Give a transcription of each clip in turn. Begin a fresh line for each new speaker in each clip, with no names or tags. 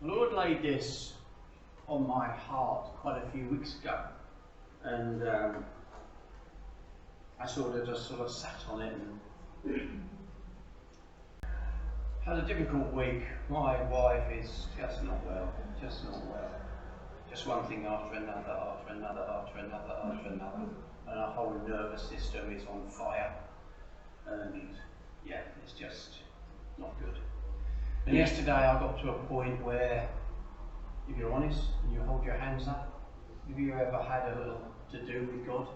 The Lord laid this on my heart quite a few weeks ago, and I just sat on it and had a difficult week. My wife is just not well. Just one thing after another, and our whole nervous system is on fire, and yeah, it's just not good. And yesterday I got to a point where, if you're honest and you hold your hands up, have you ever had a little to do with God?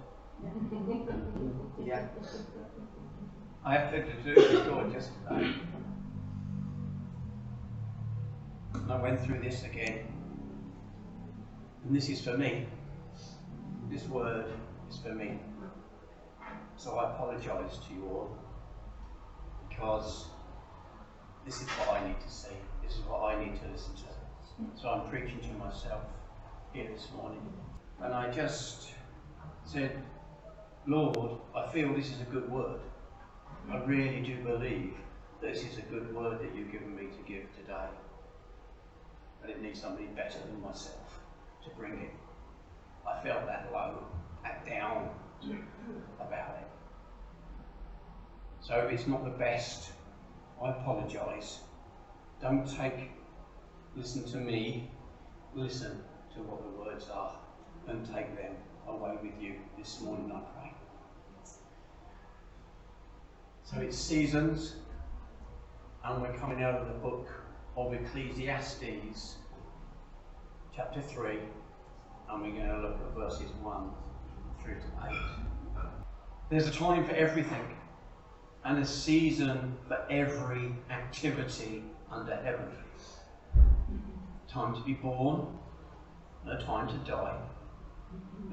Yeah. I had to do with God yesterday. And I went through this again. And this is for me. This word is for me. So I apologise to you all, because this is what I need to see. This is what I need to listen to. So I'm preaching to myself here this morning. And I just said, Lord, I feel this is a good word. I really do believe this is a good word that you've given me to give today. But it needs somebody better than myself to bring it. I felt that low, that down about it. So if it's not the best, I apologise. Don't listen to me, listen to what the words are, and take them away with you this morning, I pray. So it's seasons, and we're coming out of the book of Ecclesiastes, chapter 3, and we're going to look at verses 1 through to 8. There's a time for everything, and a season for every activity under heaven. A time to be born, and a time to die.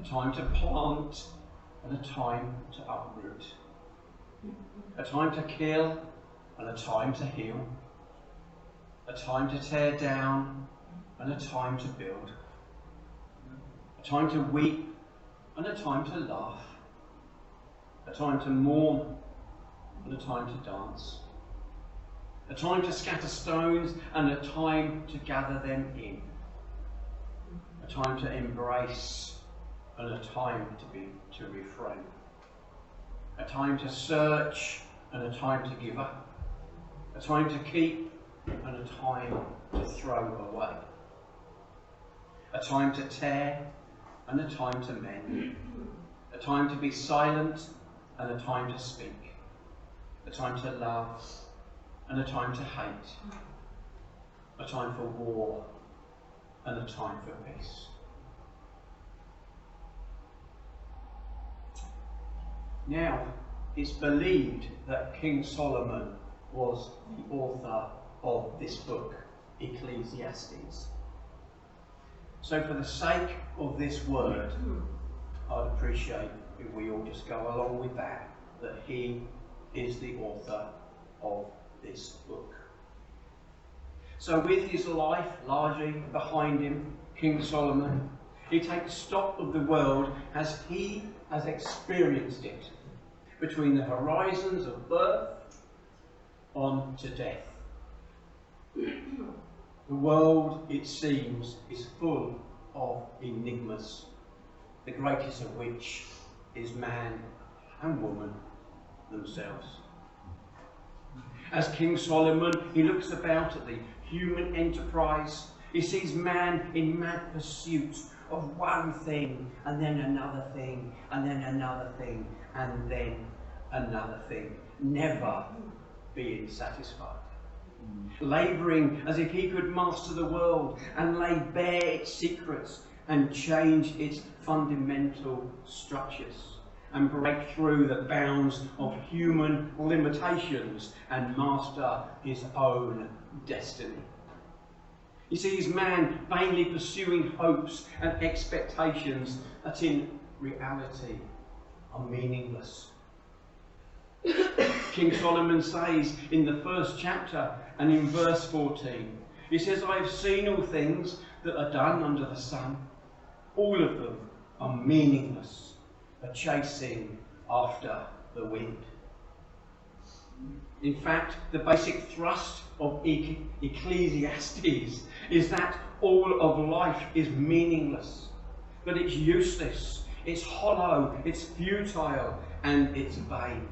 A time to plant, and a time to uproot. A time to kill, and a time to heal. A time to tear down, and a time to build. A time to weep, and a time to laugh. A time to mourn, and a time to dance. A time to scatter stones, and a time to gather them in. A time to embrace, and a time to refrain. A time to search, and a time to give up. A time to keep, and a time to throw away. A time to tear, and a time to mend. A time to be silent, and a time to speak. A time to love, and a time to hate. A time for war, and a time for peace. Now, it's believed that King Solomon was the author of this book, Ecclesiastes. So for the sake of this word, I'd appreciate if we all just go along with that he is the author of this book. So with his life largely behind him, King Solomon, he takes stock of the world as he has experienced it, between the horizons of birth on to death. The world, it seems, is full of enigmas, the greatest of which is man and woman themselves. As King Solomon, he looks about at the human enterprise. He sees man in mad pursuit of one thing, and then another thing, and then another thing, and then another thing, never being satisfied. Labouring as if he could master the world and lay bare its secrets and change its fundamental structures and break through the bounds of human limitations and master his own destiny. He sees man vainly pursuing hopes and expectations that in reality are meaningless. King Solomon says in the first chapter and in verse 14, he says, I have seen all things that are done under the sun. All of them are meaningless, a chasing after the wind. In fact, the basic thrust of Ecclesiastes is that all of life is meaningless, that it's useless, it's hollow, it's futile, and it's vain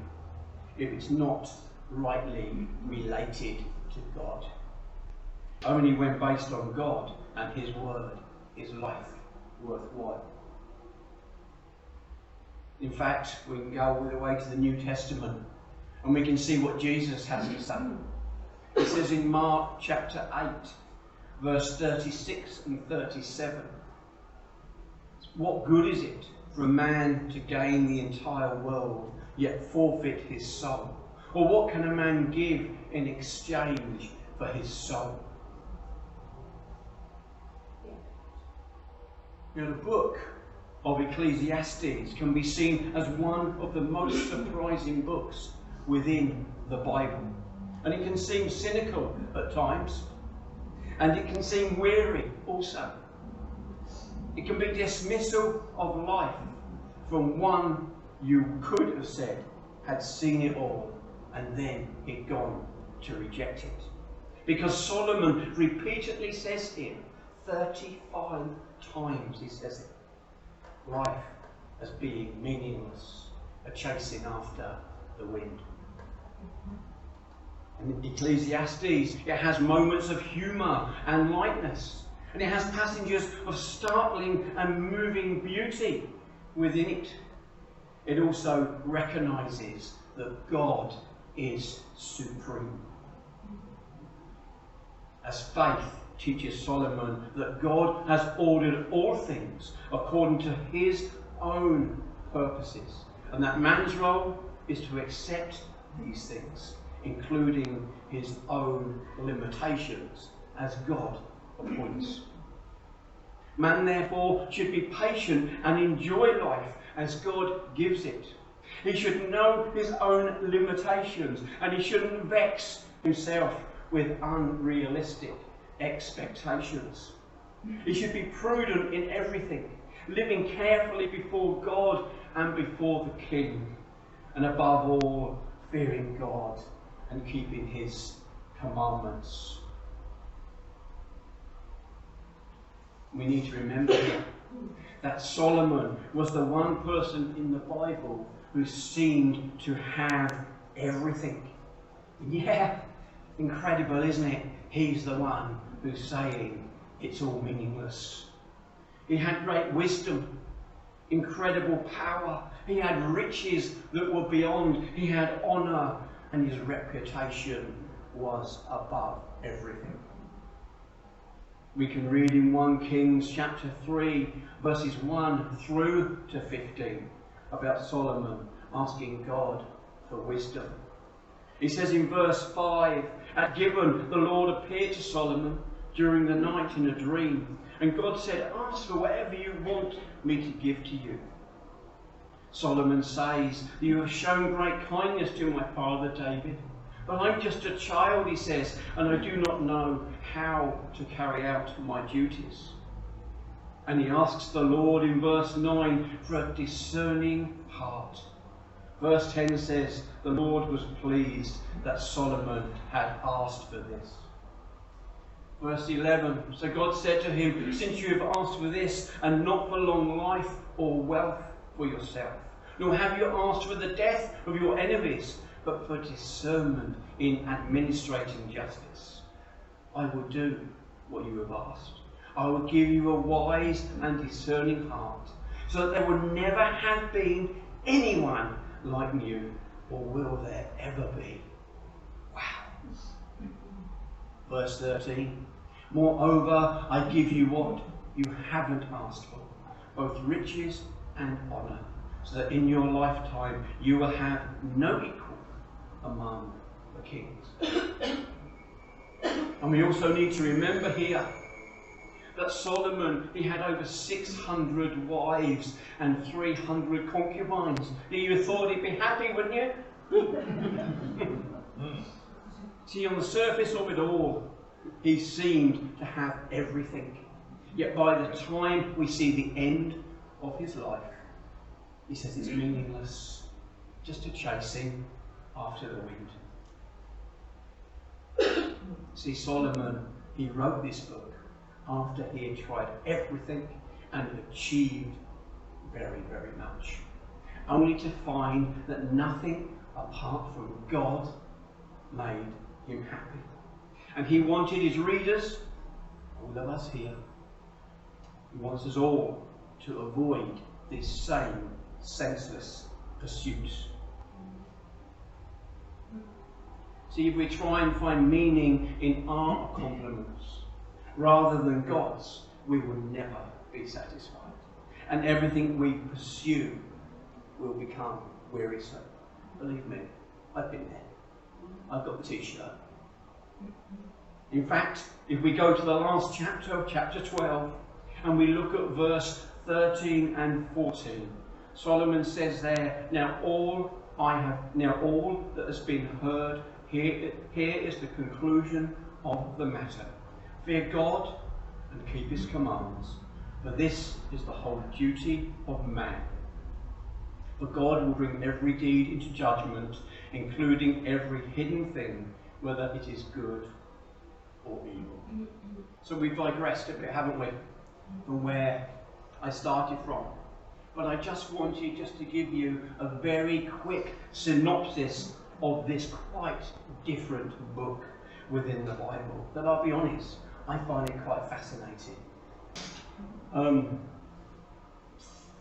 if it's not rightly related to God. Only when based on God and His Word is life worthwhile. In fact, we can go all the way to the New Testament and we can see what Jesus has to say. It says in Mark chapter 8, verse 36 and 37, "What good is it for a man to gain the entire world, yet forfeit his soul? Or what can a man give in exchange for his soul?" Now, the book of Ecclesiastes can be seen as one of the most surprising books within the Bible. And it can seem cynical at times, and it can seem weary also. It can be dismissal of life from one you could have said had seen it all and then he'd gone to reject it. Because Solomon repeatedly says here, 35 times he says it, life as being meaningless, a chasing after the wind. And in Ecclesiastes, it has moments of humour and lightness, and it has passages of startling and moving beauty within it. It also recognises that God is supreme. As faith teaches Solomon that God has ordered all things according to His own purposes, and that man's role is to accept these things, including his own limitations, as God appoints. Man, therefore, should be patient and enjoy life as God gives it. He should know his own limitations, and he shouldn't vex himself with unrealistic expectations. He should be prudent in everything, living carefully before God and before the King, and above all, fearing God and keeping His commandments. We need to remember here that Solomon was the one person in the Bible who seemed to have everything. Yeah, incredible, isn't it? He's the one who's saying it's all meaningless. He had great wisdom, incredible power. He had riches that were beyond. He had honour, and his reputation was above everything. We can read in 1 Kings chapter 3, verses 1 through to 15, about Solomon asking God for wisdom. He says in verse 5, "At Gibeon the Lord appeared to Solomon during the night in a dream, and God said, 'Ask for whatever you want me to give to you.' Solomon says, 'You have shown great kindness to my father David, but I'm just a child,' he says, 'and I do not know how to carry out my duties.' And he asks the Lord in verse 9 for a discerning heart. Verse 10 says, the Lord was pleased that Solomon had asked for this. Verse 11, so God said to him, 'Since you have asked for this, and not for long life or wealth for yourself, nor have you asked for the death of your enemies, but for discernment in administrating justice, I will do what you have asked. I will give you a wise and discerning heart, so that there will never have been anyone like you, or will there ever be.'" Wow. Verse 13, "Moreover, I give you what you haven't asked for, both riches and honour, so that in your lifetime you will have no equal among the kings." And we also need to remember here that Solomon, he had over 600 wives and 300 concubines. You thought he'd be happy, wouldn't you? See, on the surface of it all, he seemed to have everything. Yet by the time we see the end of his life, he says it's meaningless, just a chasing after the wind. See, Solomon, he wrote this book after he had tried everything and achieved very, very much, only to find that nothing apart from God made him happy. And he wanted his readers, all of us here, he wants us all to avoid these same senseless pursuits. See, if we try and find meaning in our accomplishments rather than God's, we will never be satisfied. And everything we pursue will become wearisome. Believe me, I've been there. I've got the t-shirt. In fact, if we go to the last chapter of chapter 12 and we look at verse 13 and 14, Solomon says there, now all that has been heard, here is the conclusion of the matter. Fear God and keep his commands, for this is the whole duty of man. For God will bring every deed into judgment, including every hidden thing, whether it is good or evil. So we've digressed a bit, haven't we, from where I started from. But I just wanted to give you a very quick synopsis of this quite different book within the Bible, that I'll be honest, I find it quite fascinating.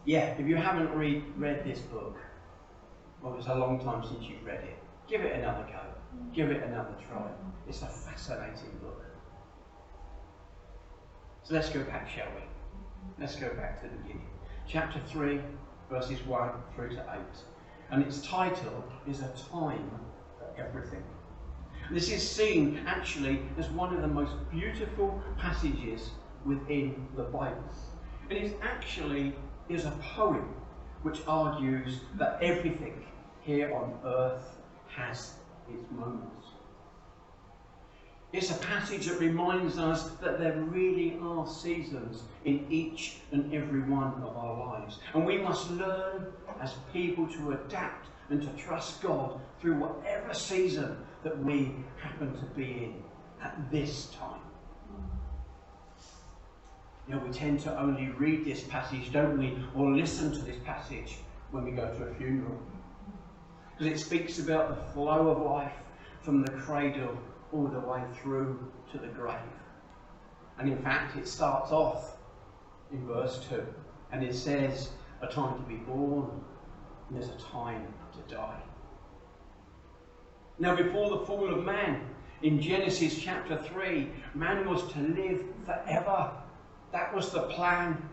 If you haven't read this book, well, it's a long time since you've read it, give it another go, give it another try. It's a fascinating book. So let's go back, shall we? Let's go back to the beginning. Chapter 3, verses 1 through to 8. And its title is A Time for Everything. This is seen actually as one of the most beautiful passages within the Bible. And it actually is a poem which argues that everything here on earth has its moments. It's a passage that reminds us that there really are seasons in each and every one of our lives. And we must learn as people to adapt and to trust God through whatever season that we happen to be in at this time. You know, we tend to only read this passage, don't we, or listen to this passage when we go to a funeral. Because it speaks about the flow of life from the cradle all the way through to the grave. And in fact, it starts off in verse 2, and it says, a time to be born, and there's a time to die. Now, before the fall of man, in Genesis chapter 3, man was to live forever. That was the plan.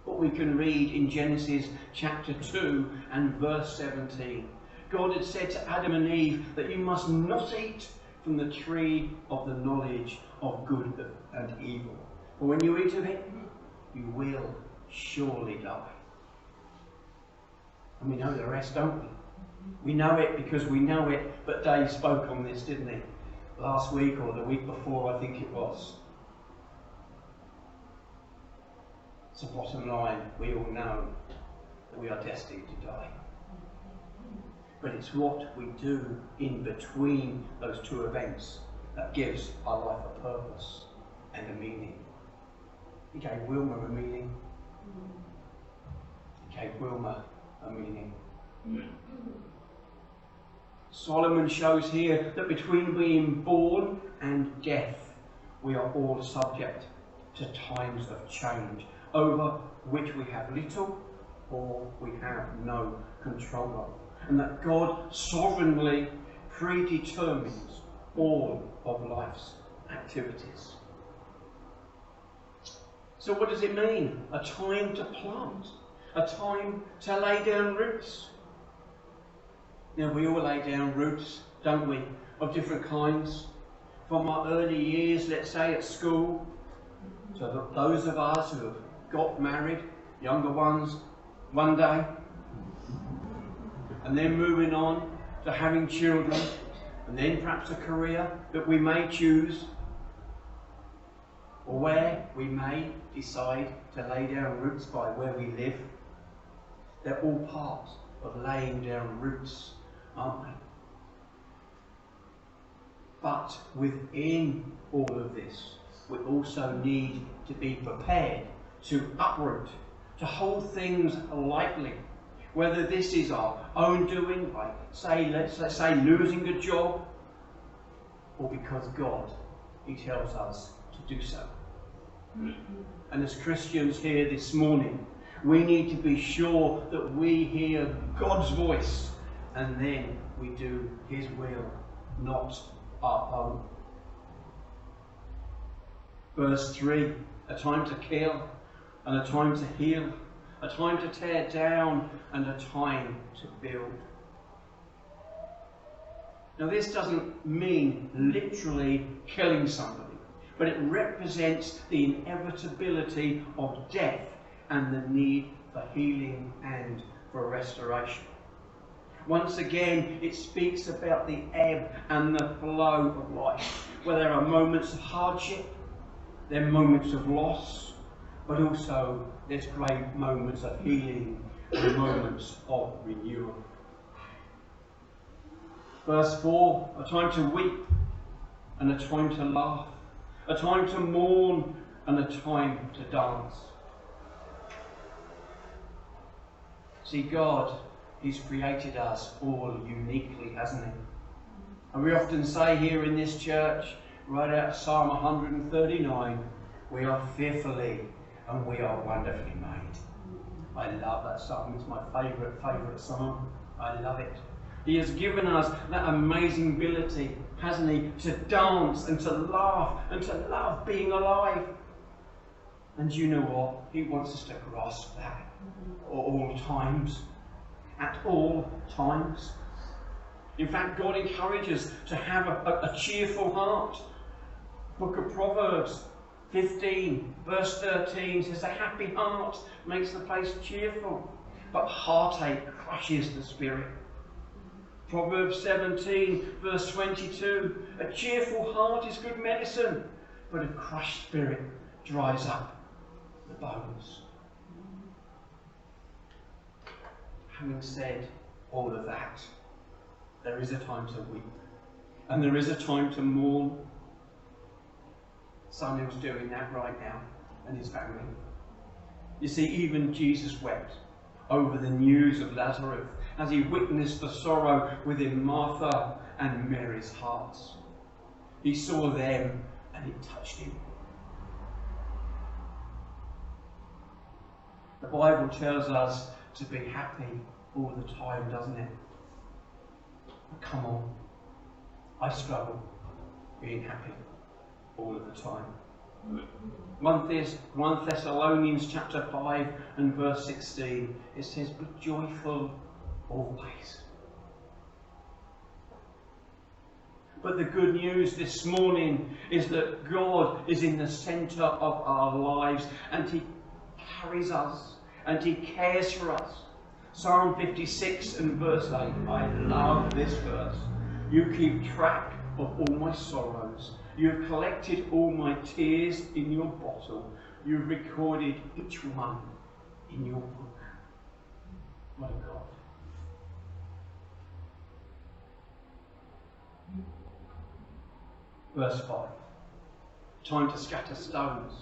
But we can read in Genesis chapter 2 and verse 17. God had said to Adam and Eve that you must not eat from the tree of the knowledge of good and evil. For when you eat of it, you will surely die. And we know the rest, don't we? We know it because we know it, but Dave spoke on this, didn't he? Last week or the week before, I think it was. So bottom line, we all know that we are destined to die. But it's what we do in between those two events that gives our life a purpose and a meaning. He gave Wilma a meaning. He gave Wilma a meaning. Solomon shows here that between being born and death, we are all subject to times of change, over which we have little or we have no control of. And that God sovereignly predetermines all of life's activities. So what does it mean? A time to plant, a time to lay down roots. Now, we all lay down roots, don't we, of different kinds. From our early years, let's say, at school, to those of us who have got married, younger ones, one day, and then moving on to having children, and then perhaps a career that we may choose, or where we may decide to lay down roots by where we live. They're all part of laying down roots, aren't they? But within all of this, we also need to be prepared to uproot, to hold things lightly. Whether this is our own doing, like let's say losing a job, or because God, He tells us to do so. And as Christians here this morning, we need to be sure that we hear God's voice and then we do His will, not our own. Verse 3, a time to kill and a time to heal, a time to tear down and a time to build. Now this doesn't mean literally killing somebody, but it represents the inevitability of death and the need for healing and for restoration. Once again, it speaks about the ebb and the flow of life, where there are moments of hardship, there are moments of loss, but also there's great moments of healing and moments of renewal. Verse 4, a time to weep and a time to laugh, a time to mourn and a time to dance. See, God, He's created us all uniquely, hasn't He? And we often say here in this church, right out of Psalm 139, we are fearfully and we are wonderfully made. I love that psalm. It's my favourite psalm. I love it. He has given us that amazing ability, hasn't He, to dance and to laugh and to love being alive. And you know what? He wants us to grasp that at all times. At all times. In fact, God encourages us to have a cheerful heart. Book of Proverbs 15, verse 13 says, a happy heart makes the place cheerful, but heartache crushes the spirit. Proverbs 17, verse 22, a cheerful heart is good medicine, but a crushed spirit dries up the bones. Having said all of that, there is a time to weep, and there is a time to mourn. Samuel's doing that right now, and his family. You see, even Jesus wept over the news of Lazarus as he witnessed the sorrow within Martha and Mary's hearts. He saw them and it touched him. The Bible tells us to be happy all the time, doesn't it? But come on, I struggle being happy all of the time. 1 Thessalonians chapter 5 and verse 16, it says, be joyful always. But the good news this morning is that God is in the centre of our lives, and He carries us and He cares for us. Psalm 56 and verse 8, I love this verse. You keep track of all my sorrows. You have collected all my tears in your bottle. You have recorded each one in your book. My God. Verse 5. A time to scatter stones,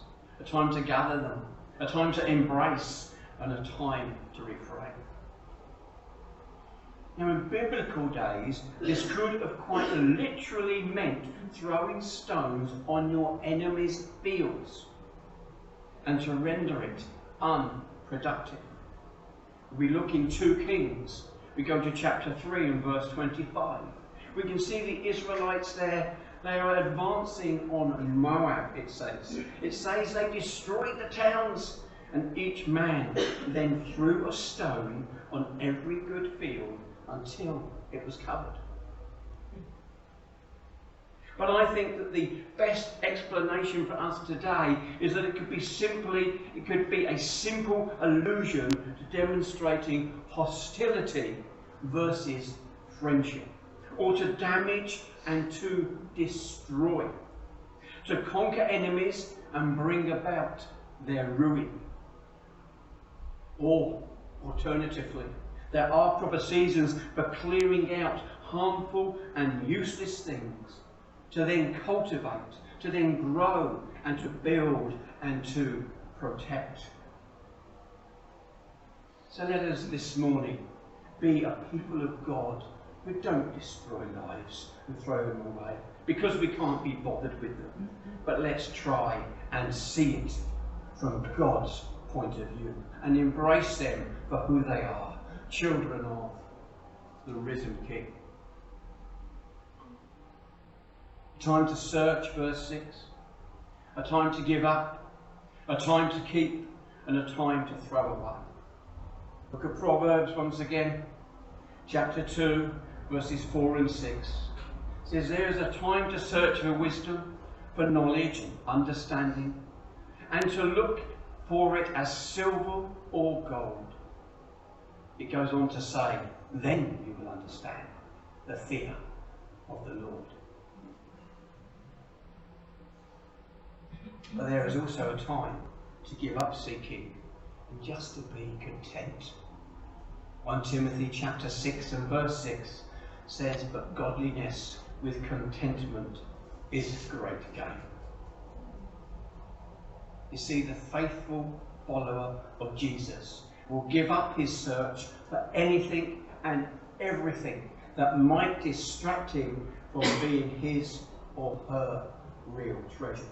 a time to gather them, a time to embrace, and a time to refrain. Now, in biblical days, this could have quite literally meant throwing stones on your enemy's fields and to render it unproductive. We look in 2 Kings. We go to chapter 3 and verse 25. We can see the Israelites there. They are advancing on Moab, it says. It says they destroyed the towns, and each man then threw a stone on every good field until it was covered. But I think that the best explanation for us today is that it could be a simple allusion to demonstrating hostility versus friendship, or to damage and to destroy, to conquer enemies and bring about their ruin. Or, alternatively, there are proper seasons for clearing out harmful and useless things to then cultivate, to then grow and to build and to protect. So let us this morning be a people of God who don't destroy lives and throw them away because we can't be bothered with them. But let's try and see it from God's point of view and embrace them for who they are, children of the risen King. A time to search, verse 6. A time to give up, a time to keep, and a time to throw away. Look at Proverbs once again, chapter 2, verses 4 and 6. It says, there is a time to search for wisdom, for knowledge and understanding, and to look for it as silver or gold. It goes on to say, then you will understand the fear of the Lord. But there is also a time to give up seeking and just to be content. 1 Timothy chapter 6 and verse 6 says, but godliness with contentment is great gain. You see, the faithful follower of Jesus will give up his search for anything and everything that might distract him from being his or her real treasure.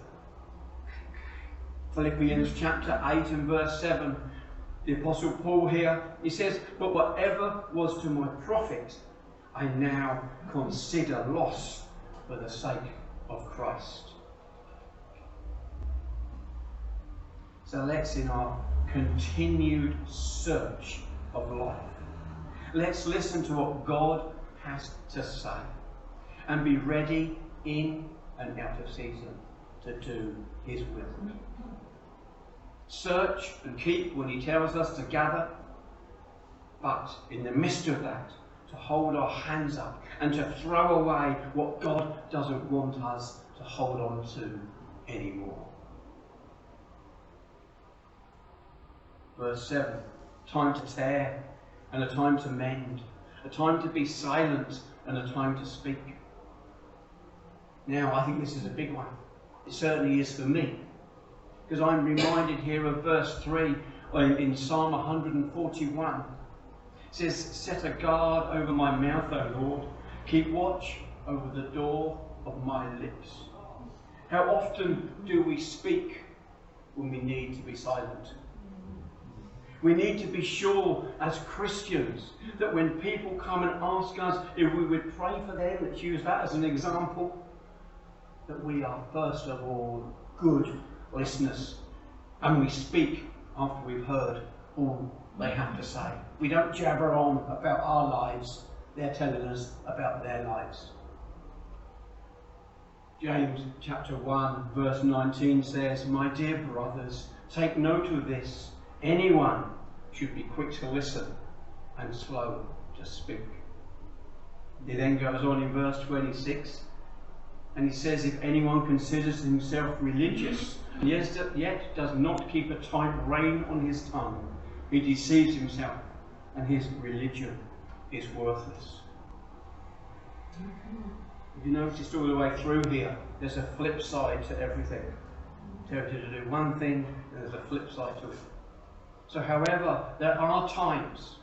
Philippians chapter 8 and verse 7, the Apostle Paul here, he says, but whatever was to my profit, I now consider loss for the sake of Christ. So let's, in our continued search of life, let's listen to what God has to say and be ready in and out of season to do his will. Search and keep when he tells us to gather, but in the midst of that, to hold our hands up and to throw away what God doesn't want us to hold on to anymore. Verse 7, time to tear and a time to mend, a time to be silent and a time to speak. Now, I think this is a big one. It certainly is for me, because I'm reminded here of verse 3 in Psalm 141. It says, set a guard over my mouth, O Lord. Keep watch over the door of my lips. How often do we speak when we need to be silent? We need to be sure as Christians that when people come and ask us if we would pray for them, let's use that as an example, that we are first of all good listeners and we speak after we've heard all they have to say. We don't jabber on about our lives, they're telling us about their lives. James chapter 1 verse 19 says, my dear brothers, take note of this. Anyone should be quick to listen and slow to speak. He then goes on in verse 26 and he says, if anyone considers himself religious and yet does not keep a tight rein on his tongue, he deceives himself and his religion is worthless. Have you noticed all the way through here, there's a flip side to everything. Tells you to do one thing and there's a flip side to it. So however, there are times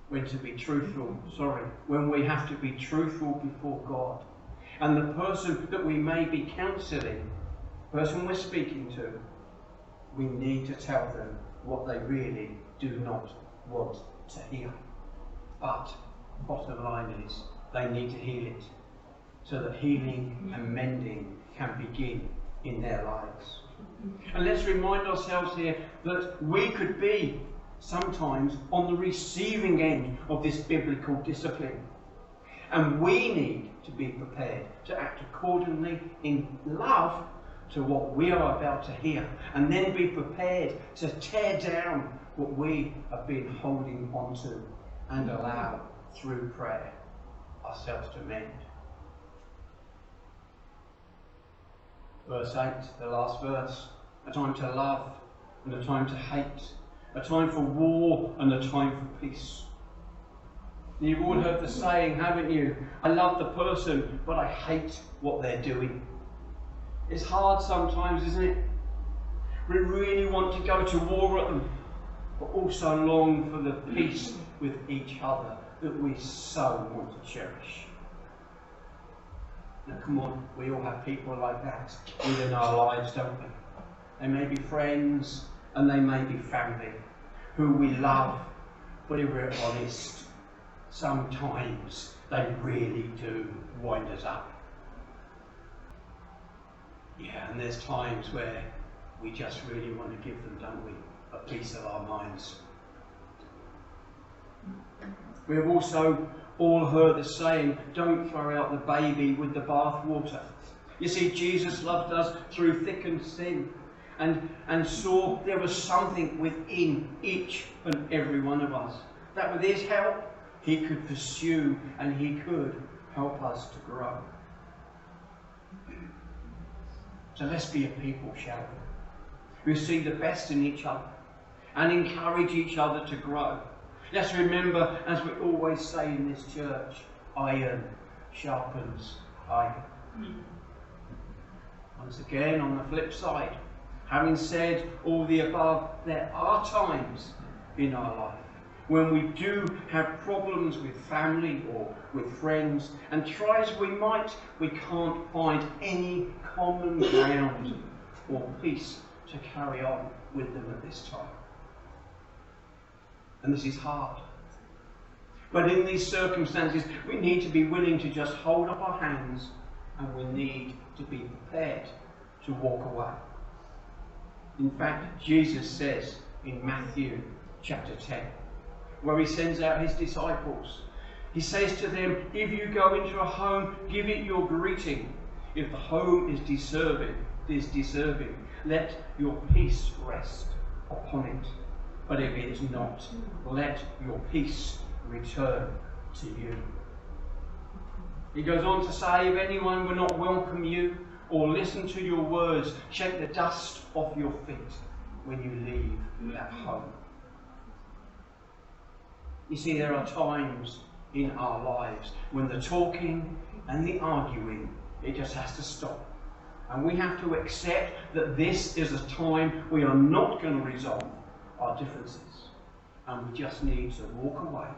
when when we have to be truthful before God. And the person that we may be counselling, the person we're speaking to, we need to tell them what they really do not want to hear. But bottom line is, they need to heal it so that healing and mending can begin in their lives. And let's remind ourselves here that we could be sometimes on the receiving end of this biblical discipline. And we need to be prepared to act accordingly in love to what we are about to hear, and then be prepared to tear down what we have been holding on to and allow through prayer ourselves to mend. Verse 8, the last verse, a time to love and a time to hate, a time for war and a time for peace. You've all heard the saying, haven't you? I love the person, but I hate what they're doing. It's hard sometimes, isn't it? We really want to go to war at them, but also long for the peace with each other that we so want to cherish. Now come on, we all have people like that within our lives, don't we? They may be friends and they may be family who we love, but if we're honest, sometimes they really do wind us up. Yeah, and there's times where we just really want to give them, don't we, a piece of our minds. We have also all heard the saying, don't throw out the baby with the bathwater. You see, Jesus loved us through thick and thin, and saw there was something within each and every one of us, that with his help he could pursue and he could help us to grow. So let's be a people, shall we, who see the best in each other and encourage each other to grow. Let's remember, as we always say in this church, iron sharpens iron. Once again, on the flip side, having said all the above, there are times in our life when we do have problems with family or with friends, and try as we might, we can't find any common ground or peace to carry on with them at this time. And this is hard. But in these circumstances, we need to be willing to just hold up our hands, and we need to be prepared to walk away. In fact, Jesus says in Matthew chapter 10, where he sends out his disciples, he says to them, if you go into a home, give it your greeting. If the home is deserving, let your peace rest upon it. But if it is not, let your peace return to you. He goes on to say, if anyone will not welcome you or listen to your words, shake the dust off your feet when you leave that home. You see, there are times in our lives when the talking and the arguing, it just has to stop. And we have to accept that this is a time we are not going to resolve our differences. And we just need to walk away,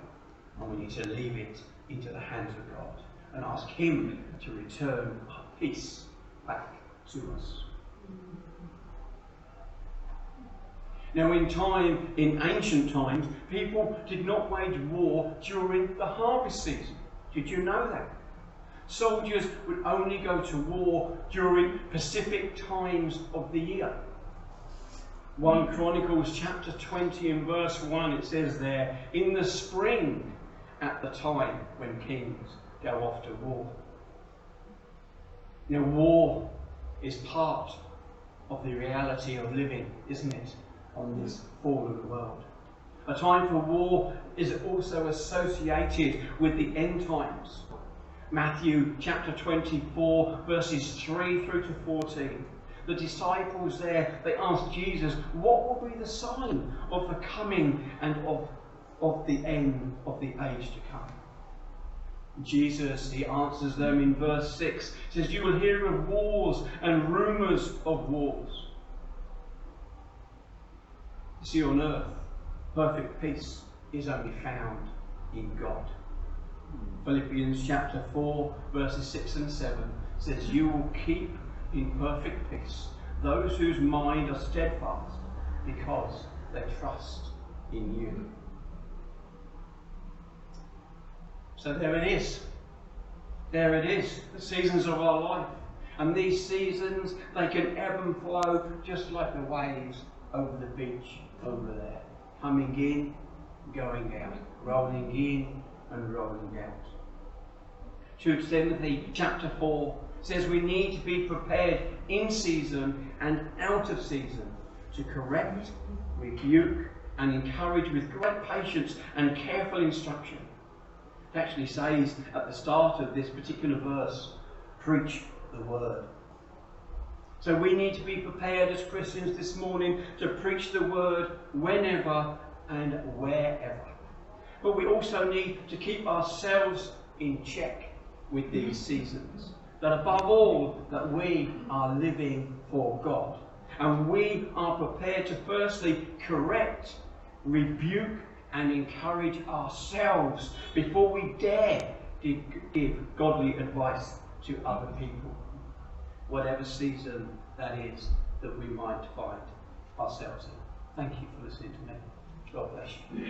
and we need to leave it into the hands of God and ask him to return our peace back to us. Now in ancient times, people did not wage war during the harvest season. Did you know that? Soldiers would only go to war during specific times of the year. 1 Chronicles chapter 20 and verse 1, it says there, in the spring at the time when kings go off to war. Now war is part of the reality of living, isn't it, on this fallen world. A time for war is also associated with the end times. Matthew chapter 24 verses 3 through to 14. The disciples there, they asked Jesus, what will be the sign of the coming and of the end of the age to come? Jesus, he answers them in verse 6, says, you will hear of wars and rumours of wars. You see, on earth, perfect peace is only found in God. Philippians chapter 4 verses 6 and 7 says, you will keep in perfect peace those whose mind are steadfast because they trust in you. So there it is. There it is, the seasons of our life. And these seasons, they can ebb and flow just like the waves over the beach over there. Coming in, going out. Rolling in and rolling out. 2 Timothy chapter 4 says we need to be prepared in season and out of season to correct, rebuke and encourage with great patience and careful instruction. It actually says at the start of this particular verse, preach the word. So we need to be prepared as Christians this morning to preach the word whenever and wherever. but we also need to keep ourselves in check with these seasons. That above all, that we are living for God. And we are prepared to firstly correct, rebuke and encourage ourselves before we dare to give godly advice to other people. Whatever season that is that we might find ourselves in. Thank you for listening to me. God bless you.